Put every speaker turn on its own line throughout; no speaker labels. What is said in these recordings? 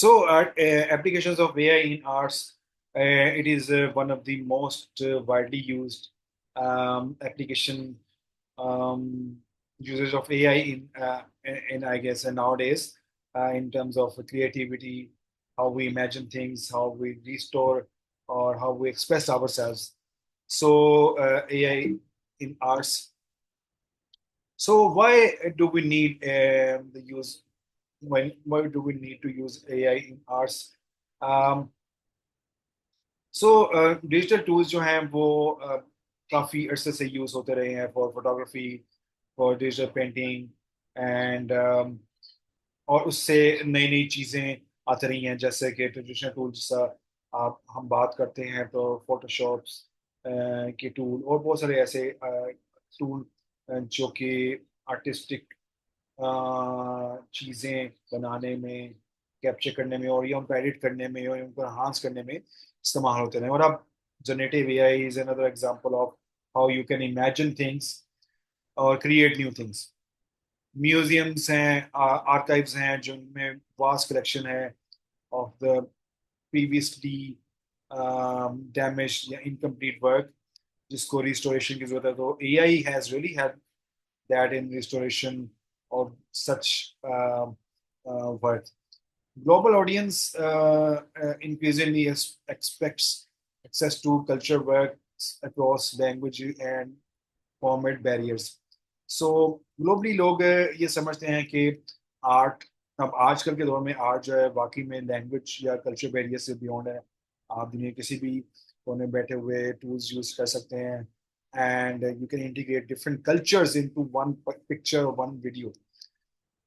Applications of AI in arts, it is one of the most widely used application um, usage of AI in I guess nowadays in terms of creativity, how we imagine things, how we restore, or how we express ourselves. AI in arts. So why do we need the use? Why do we need to use AI in arts? Um, digital tools जो हैं वो काफ़ी अरसे से use होते रहे हैं for photography, for digital painting and और उससे नई नई चीज़ें आती रही हैं, जैसे कि ट्रेडिशनल टूल जैसा आप हम बात करते हैं तो फोटोशॉप्स के टूल और बहुत सारे ऐसे टूल जो कि आर्टिस्टिक चीज़ें बनाने में, कैप्चर करने में और या उनको एडिट करने में और उनको एनहांस करने में इस्तेमाल होते हैं। और अब generative AI is another example of how you can imagine things और क्रिएट न्यू थिंग्स। म्यूजियम्स हैं, आर्काइव्स हैं जिनमें वास्ट कलेक्शन है ऑफ द प्रीवियसली डैमेज या इनकम्प्लीट वर्क जिसको रिस्टोरेशन की जरूरत है। तो AI has really help that in restoration of such work. Global audience increasingly expects access to culture works across language and format barriers. So globally लोग ये समझते हैं कि आर्ट अब आजकल के दौर में आर्ट जो है वाकई में लैंग्वेज या कल्चर बैरियर से बियॉन्ड है। आप दुनिया के किसी भी कोने बैठे हुए टूल्स यूज कर सकते हैं and you can integrate different cultures into one picture or one video.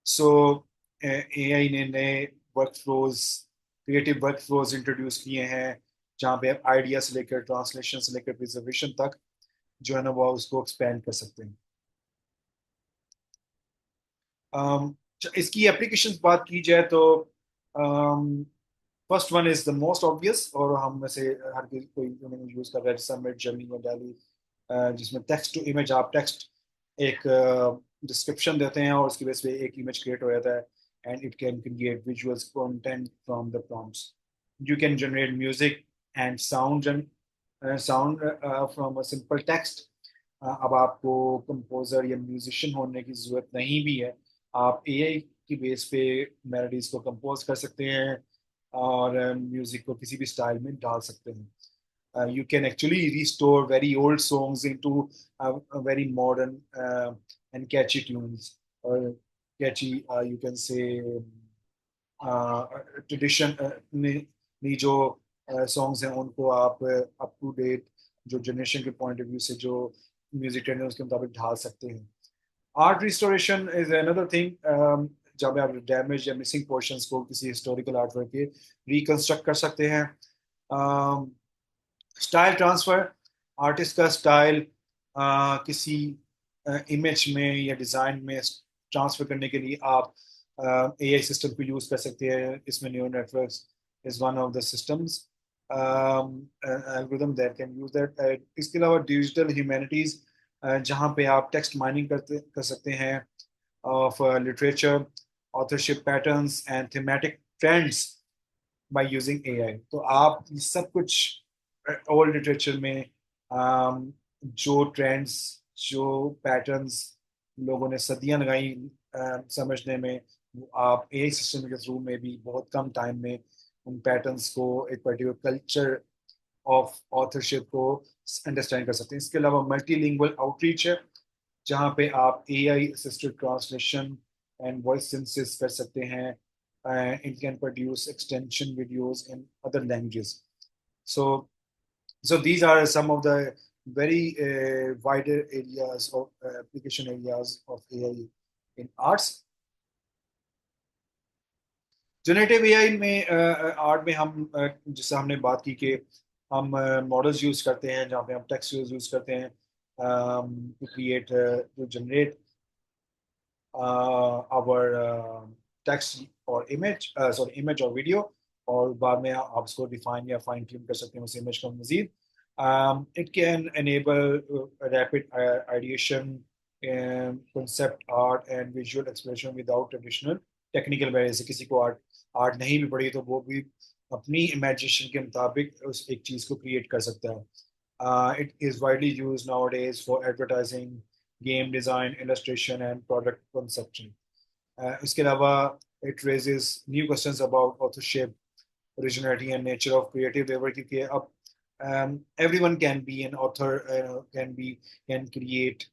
So AI ने नए वर्कफ्लोज, क्रिएटिव वर्कफ्लोज इंट्रोड्यूस किए हैं जहाँ पे आप आइडिया से लेकर ट्रांसलेशन से लेकर प्रिजर्वेशन तक जो है ना वो उसको एक्सपेंड कर सकते हैं। um, इसकी एप्लीकेशन बात की जाए तो first one is the most obvious और हम में से हर कोई यूज कर रहा है, जैसे मिड जर्नी या डाली, जिसमें टेक्स्ट टू इमेज, आप टेक्स्ट एक डिस्क्रिप्शन देते हैं और उसकी वजह से एक इमेज क्रिएट हो जाता है and it can create visuals content from the prompts. You can generate music and sound from a simple text. अब आपको कंपोजर या म्यूजिशियन होने की जरूरत नहीं भी है, आप एआई की बेस पे मेलोडीज को कंपोज कर सकते हैं और म्यूजिक को किसी भी स्टाइल में डाल सकते हैं। you can actually restore very old songs into a very modern and catchy tunes or catchy, you can say tradition में जो सॉन्ग्स हैं उनको आप अप टू डेट जो जनरेशन के पॉइंट ऑफ व्यू से जो म्यूजिक ट्रेंड है उसके मुताबिक ढाल सकते हैं। Art restoration is another thing, जहाँ पे आप डैमेज या मिसिंग पोर्शंस को किसी हिस्टोरिकल आर्ट वर्क के रिकंस्ट्रक्ट कर सकते हैं। स्टाइल ट्रांसफर, आर्टिस्ट का स्टाइल किसी इमेज में या डिज़ाइन में ट्रांसफर करने के लिए आप एआई सिस्टम को यूज़ कर सकते हैं। इसमें neural networks is one of the systems algorithm that can use that. इसके अलावा डिजिटल ह्यूमैनिटीज़, जहाँ पे आप टेक्स्ट माइनिंग कर सकते हैं of literature, authorship patterns and thematic trends by using AI. तो आप सब कुछ ओल्ड लिटरेचर में जो ट्रेंड्स, जो पैटर्न्स लोगों ने सदियां लगाई समझने में, आप एआई सिस्टम के थ्रू में भी बहुत कम टाइम में उन पैटर्न्स को, एक पर्टिकुलर कल्चर ऑफ ऑथरशिप को अंडरस्टैंड कर सकते हैं। इसके अलावा मल्टीलिंगुअल आउटरीच है जहाँ पे आप AI assisted translation and voice synthesis कर सकते हैं। It can produce extension videos in other languages. So these are some of the very wider areas of application areas of AI in arts. Generative AI में art में हम जैसे हमने बात की कि हम मॉडल्स यूज करते हैं जहाँ पे हम टेक्स्ट यूज करते हैं to create, to generate our text और इमेज, सॉरी इमेज और वीडियो, और बाद में आप उसको डिफाइन या फाइन ट्यून कर सकते हैं उस इमेज को मजीद। It can enable rapid ideation, concept art and visual expression without traditional technical वजह से किसी को आर्ट आर्ट नहीं भी पड़ी तो वो भी अपनी इमेजिनेशन के मुताबिक उस एक चीज़ को क्रिएट कर सकता है। It is widely use now days for advertising, game design, illustration and product conception. इसके अलावा it raises new questions about authorship, originality and nature of creative labor, क्योंकि अब everyone can be an author, can create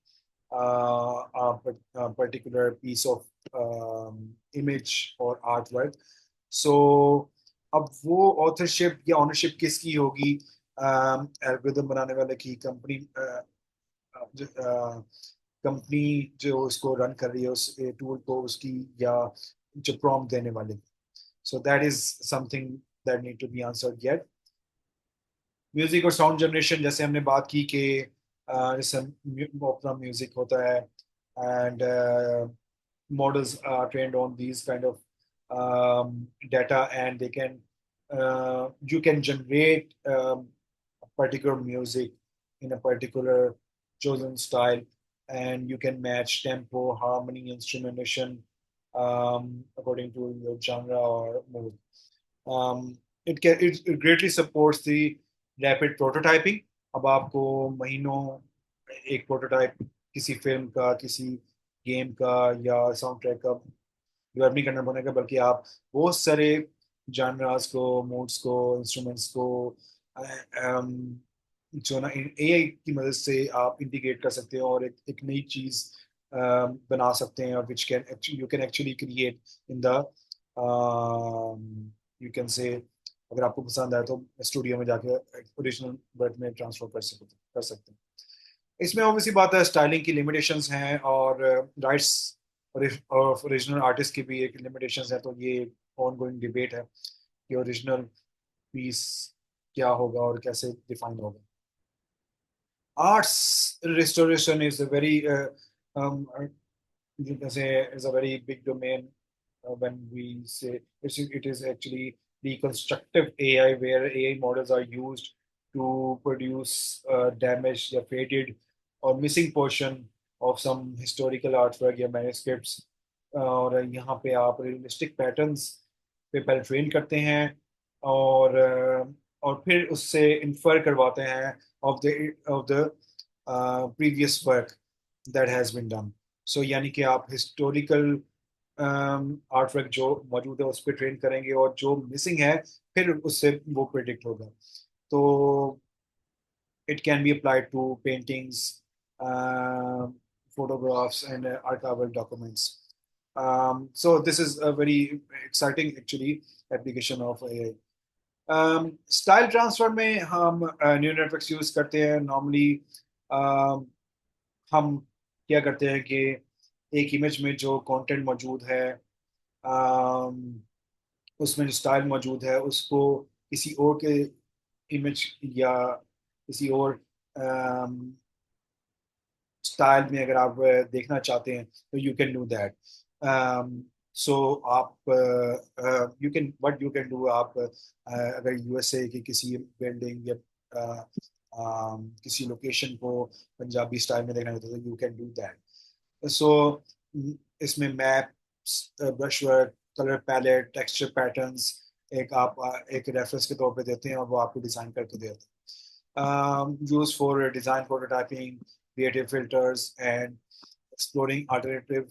a particular piece of image or artwork. So अब वो authorship या ownership किसकी होगी? Algorithm बनाने वाले की, कंपनी जो उसको रन कर रही है उस टूल को उसकी, या जो प्रॉम्प्ट देने वाले। So that is something that need to be answered yet. Music और साउंड जनरेशन, जैसे हमने बात की कि जैसे अपना म्यूजिक होता है and models are trained on these kind of data, and they can you can generate a particular music in a particular chosen style, and you can match tempo, harmony, instrumentation according to your genre or mood. It greatly supports the rapid prototyping. अब आपको महीनों एक prototype किसी film का, किसी game का या sound track का डेवलप नहीं करना पड़ेगा, बल्कि आप बहुत सारे जानरास को, मूड्स को, इंस्ट्रूमेंट्स को जो ना एआई की मदद से आप इंटीग्रेट कर सकते हो और एक नई चीज बना सकते हैं, which can you can actually create in the, you can say, अगर आपको पसंद आए तो स्टूडियो में जाके ओरिजिनल वर्क में ट्रांसफर कर सकते हैं। इसमें ऑब्वियसली बात है, स्टाइलिंग की लिमिटेशंस हैं और राइट्स और ओरिजिनल आर्टिस्ट की भी एक लिमिटेशंस है। तो ये ऑन गोइंग डिबेट है कि ओरिजिनल पीस क्या होगा और कैसे डिफाइन होगा। Arts restoration is a very you can say is a very big domain. When we say it is actually reconstructive AI, where AI models are used to produce damaged or faded or missing portion of some historical artwork या manuscripts। और यहाँ पे आप realistic patterns पे पहले train करते हैं और और फिर उससे इन्फर करवाते हैं of the previous work that has been done। So यानी कि आप हिस्टोरिकल आर्टवर्क जो मौजूद है उस पर ट्रेन करेंगे और जो मिसिंग है फिर उससे वो प्रिडिक्ट होगा। तो it can be applied to paintings, photographs, and archival documents। So this is a very exciting actually application of AI। Style transfer में हम न्यूरल नेटवर्क्स यूज करते हैं नॉर्मली। हम क्या करते हैं कि एक इमेज में जो कंटेंट मौजूद है, उसमें जो स्टाइल मौजूद है उसको किसी और के इमेज या किसी और स्टाइल में अगर आप देखना चाहते हैं तो यू कैन डू दैट। सो आप you can what you can do, आप अगर यूएसए की किसी बिल्डिंग या किसी लोकेशन को पंजाबी स्टाइल में देखना चाहते हो तो you can do that. So इसमें maps, brush work, colour palette, texture patterns एक रेफरेंस के तौर पे देते हैं और वो आपको डिजाइन करके देते हैं। Use for design prototyping, creative filters, and exploring alternative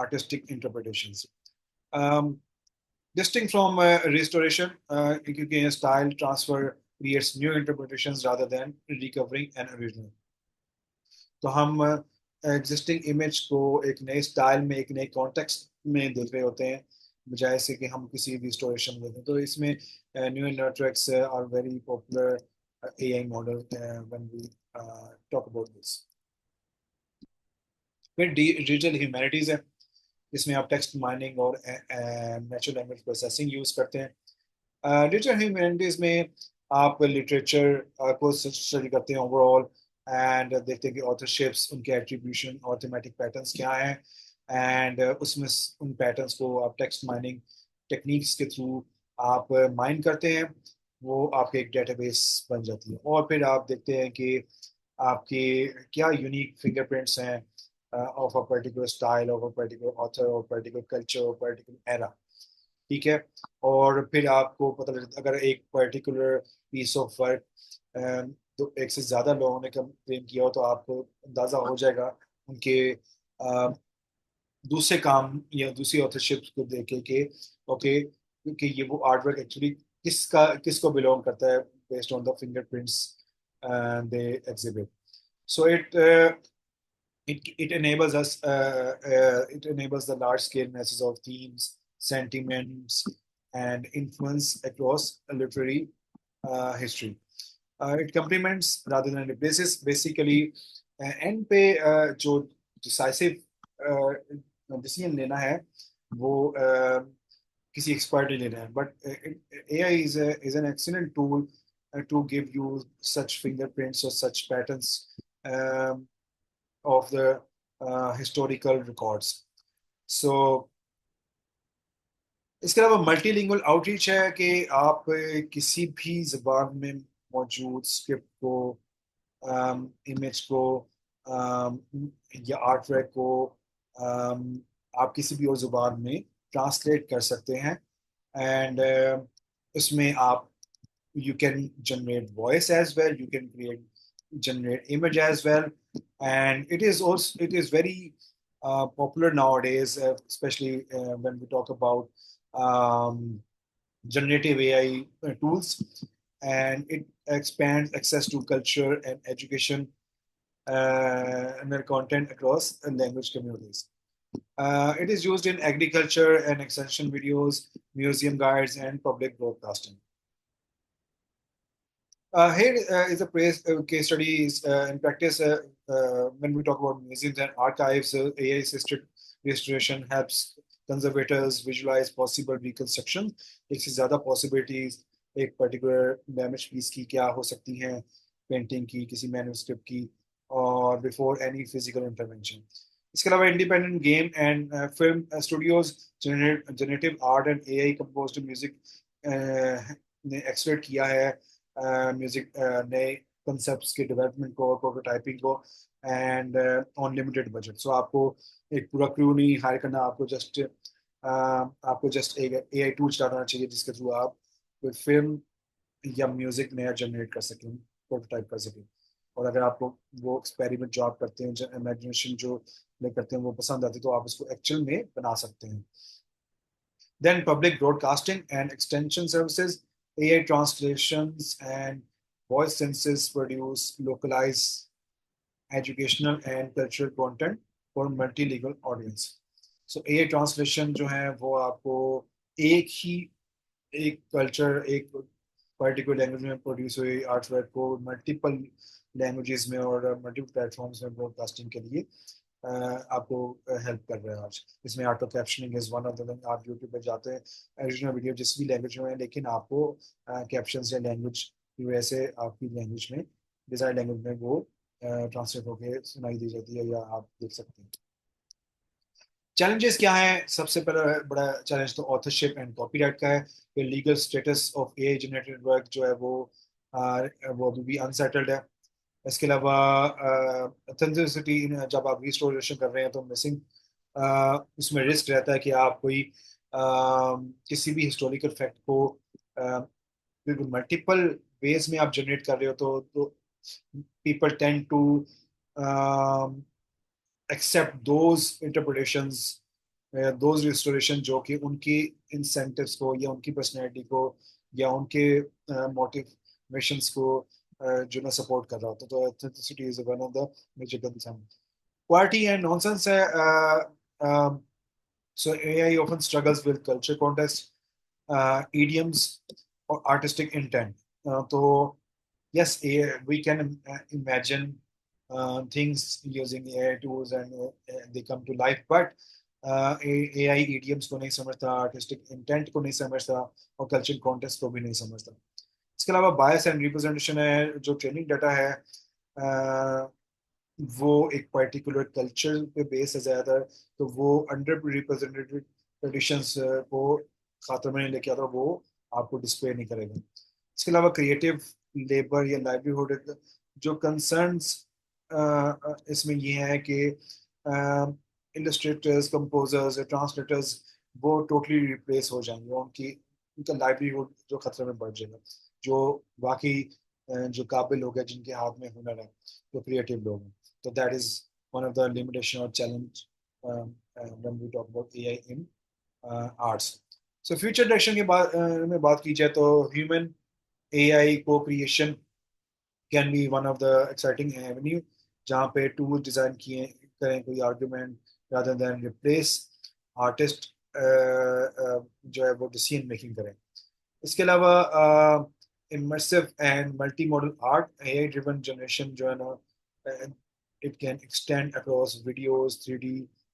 artistic interpretations। Um, distinct from restoration, क्योंकि style transfer creates new interpretations rather than recovering an original। तो हम एग्जिस्टिंग इमेज को एक नए स्टाइल में, एक नए कॉन्टेक्स्ट में देख रहे होते हैं, बजाय से कि हम किसी रिस्टोरेशन में देखें। तो इसमें neural networks are very popular AI model when we talk about this। फिर डिजिटल ह्यूमैनिटीज है, इसमें आप टेक्स्ट माइनिंग और नेचुरल लैंग्वेज प्रोसेसिंग यूज करते हैं। डिजिटल ह्यूमैनिटीज में आप लिटरेचर को स्टडी करते हैं ओवरऑल एंड देखते हैं कि ऑथरशिप्स, उनके एट्रीब्यूशन और थीमेटिक पैटर्न्स क्या हैं, एंड उसमें उन पैटर्न्स को आप टेक्स्ट माइनिंग टेक्निक्स के थ्रू आप माइन करते हैं, वो आपके एक डेटाबेस बन जाती है। और फिर आप देखते हैं कि आपके क्या यूनिक फिंगरप्रिंट्स हैं of a particular style, of a particular author, और पर्टिकुलर कल्चर, और पर्टिकुलर एरा। ठीक है। और फिर आपको पता लगता अगर एक पर्टिकुलर पीस ऑफ वर्क तो एक से ज्यादा लोगों ने कंप्लेन किया हो, तो आपको अंदाजा हो जाएगा उनके दूसरे काम या दूसरी ऑथरशिप को देखे के ओके कि ये वो आर्ट वर्क एक्चुअली किसको बिलोंग करता है, based on the fingerprints they exhibit. So it enables us it enables the large scale messages of themes, sentiments, and influence across a literary history. It complements rather than replaces. Basically end पे जो decisive decision लेना है वो किसी expert ने लेना है, but AI is an excellent tool to give you such fingerprints or such patterns of the historical records. So इसके अलावा मल्टीलिंगुअल आउटरीच है कि आप किसी भी जबान में मौजूद स्क्रिप्ट को, इमेज को, um, या आर्ट वर्क को आप किसी भी और जुबान में ट्रांसलेट कर सकते हैं। एंड उसमें आप you can generate voice as well, you can generate image as well, and it is very popular nowadays, especially when we talk about um, generative AI tools, and it expands access to culture and education and their content across language communities. It is used in agriculture and extension videos, museum guides, and public broadcasting. Here is a case study in practice. When we talk about museums and archives, AI-assisted restoration helps conservators visualize possible reconstruction. एक से ज़्यादा possibilities एक particular damage piece की क्या हो सकती हैं, painting की, किसी manuscript की, और before any physical intervention. इसके अलावा independent game and film studios, generative art and AI composed music ने एक्सप्लोर किया है म्यूजिक नए कंसेप्ट्स के डेवलपमेंट को, प्रोटोटाइपिंग को, एंड ऑन लिमिटेड बजट। सो आपको एक पूरा क्रू नहीं हायर करना, आपको जस्ट एक AI टूल चलाना चाहिए जिसके थ्रू आप कोई फिल्म या म्यूजिक नया जनरेट कर सकें, प्रोटोटाइप कर सकें। और अगर आपको वो एक्सपेरिमेंट जो आप करते हैं, जो इमेजिनेशन जो ले करते हैं वो पसंद आती है, तो आप उसको एक्चुअल में बना सकते हैं। Then public broadcasting and extension services, AI translations and voice synthesis produce localized educational and cultural content for multilingual audience. So AI translation जो है वो आपको एक ही एक कल्चर, एक पर्टिकुलर लैंग्वेज में प्रोड्यूस हुई आर्ट वर्क को मल्टीपल लैंग्वेजेस में और मल्टीपल प्लेटफॉर्म्स में ब्रॉडकास्टिंग के लिए आपको हेल्प कर रहा है आज। इसमें auto captioning is one of the thing. आप यूट्यूब पे जाते हैं, ओरिजिनल वीडियो जिस भी लैंग्वेज में है, लेकिन आपको कैप्शंस या लैंग्वेज की वजह से आपकी लैंग्वेज में, डिजायर लैंग्वेज में वो ट्रांसलेट होकर सुनाई दी जाती है या आप देख सकते हैं। चैलेंजेस क्या है? सबसे पहला बड़ा चैलेंज तो ऑथरशिप एंड कॉपीराइट का है कि legal status of AI generated work जो है वो अभी भी अनसेटल्ड है। इसके अलावा ऑथेंटिसिटी, जब आप रिस्टोरेशन कर रहे हैं तो मिसिंग उसमें रिस्क रहता है कि आप कोई किसी भी हिस्टोरिकल फैक्ट को मल्टीपल वेज में आप जनरेट कर रहे हो, तो people tend to accept those interpretations, those restoration जो कि उनकी इंसेंटिव्स को या उनकी पर्सनैलिटी को या उनके मोटिवेशंस को जो ना सपोर्ट कर रहा होता। तो authenticity is one of the major concern. Quality and nonsense है। सो AI often struggles with culture context, idioms or artistic intent. तो yes, we can imagine things using AI tools and they come to life, but AI idioms को नहीं समझता, artistic intent को नहीं समझता, और कल्चरल कॉन्टेक्स्ट को भी नहीं समझता। इसके अलावा बायस एंड रिप्रेजेंटेशन है। जो ट्रेनिंग डाटा है वो एक पर्टिकुलर कल्चर पे बेस है ज़्यादातर, तो वो अंडर रिप्रेजेंटेड ट्रेडिशंस को खातर में नहीं लेके आता, वो आपको डिस्प्ले नहीं करेगा। इसके अलावा क्रिएटिव लेबर या लाइवलीहुड, जो कंसर्न्स इसमें ये है कि इलस्ट्रेटर्स, कंपोजर्स, ट्रांसलेटर्स वो टोटली रिप्लेस हो जाएंगे, उनका लाइवलीहुड जो खतरे में बढ़ जाएगा। जो बाकी जो काबिल लोग हैं, जिनके हाथ में हुनर है, जो क्रिएटिव लोग हैं, तो that is one of the limitation और challenge when we talk about AI in arts. So future direction के में बात की जाए तो ह्यूमन एआई को creation can be one of the exciting avenue, जहाँ पे टूल डिजाइन किए करें कोई argument rather than replace artist, जो है वो डिसीजन मेकिंग करें। इसके अलावा immersive and multi modal art, AI driven generation जो है ना, it can extend across videos, 3D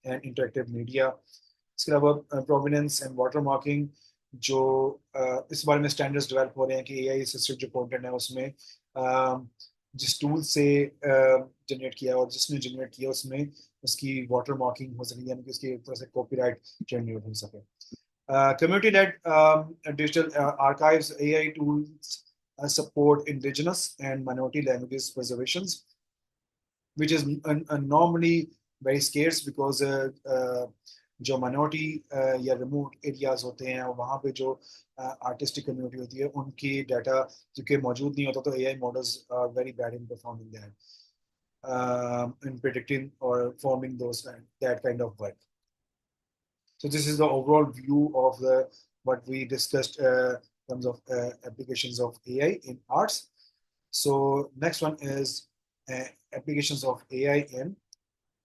and interactive media. इसके अलावा प्रोविनेंस एंड वाटर मार्किंग, जो इस बारे में स्टैंडर्ड्स डेवलप हो रहे हैं कि एआई असिस्टेड जो कंटेंट है उसमें जिस टूल से जनरेट किया और जिसने जनरेट किया उसमें उसकी वाटर मार्किंग हो सके, यानी कि उसकी एक तरह से कॉपीराइट जनरेट हो सके। Community-led digital archives, AI tools support indigenous and minority languages preservations, which is normally very scarce because जो minority या remote areas होते हैं वहाँ पे जो artistic community होती है उनकी data क्योंकि मौजूद नहीं होता, तो AI models are very bad in performing that, in predicting or forming that kind of work. So this is the overall view of the what we discussed in terms of applications of AI in arts. So next one is applications of AI in